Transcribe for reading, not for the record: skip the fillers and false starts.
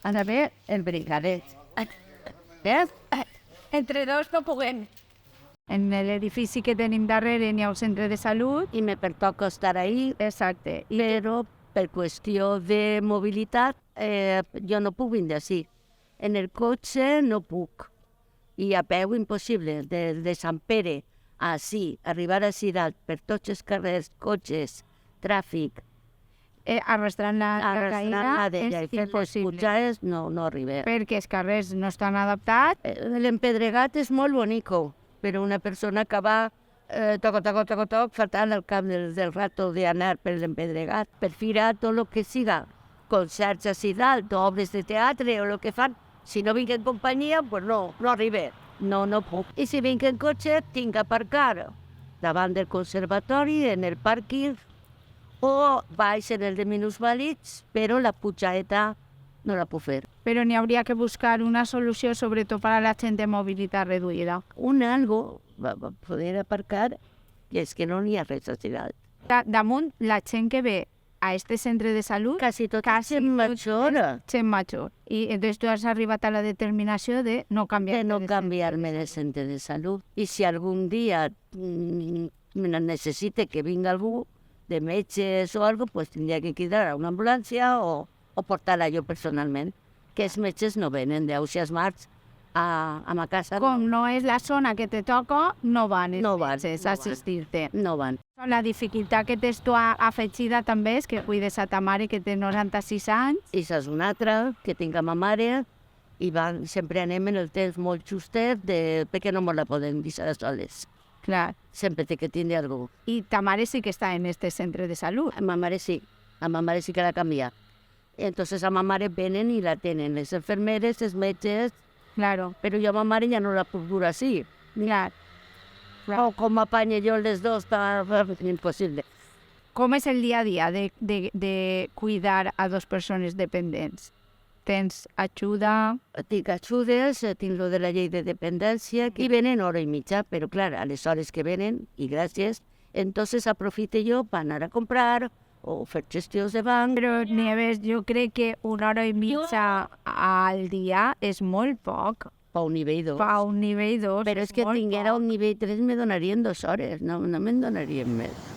ha d'haver el brigadet. Entre dos no puguem. En l'edifici que tenim darrere n'hi ha un centre de salut. I me pertoca estar ahí, Exacte. però per qüestió de mobilitat jo no puc vindre així. En el cotxe no puc. I a peu impossible. De Sant Pere a ací, arribar a dalt per tots els carrers, cotxes, tràfic, Arrastrant la caïda d'ella i és fer les impossible. pujades no arriba. Perquè els carrers no estan adaptats. L'empedregat és molt bonico, però una persona que va toc, faltant al cap del rato d'anar per l'empedregat, per firar tot el que siga, concerts així dalt, obres de teatre o el que fan, si no vinc en companyia, pues no arriba. No puc. I si vinc en cotxe, tinc que aparcar davant del conservatori, en el pàrquing, o baix en el de minusvàlids, però la pujada no la puc fer. Però n'hi hauria que buscar una solució, sobretot per a la gent de mobilitat reduïda. Algo va poder aparcar, i és que no n'hi ha res a dalt. Damunt, la gent que ve a este centre de salut, Quasi tot gent major. gent major. I entonces tu has arribat a la determinació de no canviar. De no canviar-me de centre de salut. I si algun dia necessite que vinga algú de metges o algo, pues tindria que cridar a una ambulància o portar-la jo personalment. Que els metges no venen d'Ausiasmarts a ma casa. Com no és la zona que te toca, no van els No van, metges no a van. assistir-te. No van. La dificultat que tens tu afegida també és que cuides a ta mare que té 96 anys. I és una altra que tinc a ma mare i sempre anem en el temps molt justet perquè no me la podem deixar soles. Clar. Sempre té que tindre algú. I ta mare sí que està en este centre de salut. A ma mare sí que la canvia. Entonces a ma mare venen i la tenen les enfermeres, els metges, Claro. però jo a ma mare ja no la puc dur així. Clar. O com m'apanye jo les dos, és impossible. Com és el dia a dia de cuidar a dos persones dependents? Tens ajuda? Tinc ajudes, tinc lo de la llei de dependència, i venen hora i mitja, però clar, a les hores que venen, i gràcies, entonces aprofite jo per anar a comprar o fer gestions de banc. Però, Nieves, jo crec que una hora i mitja al dia és molt poc. Pa un nivell 2. Pa un nivell 2. Però és que tinguera un nivell 3 me donarien 2 hores, no me'n donarien més.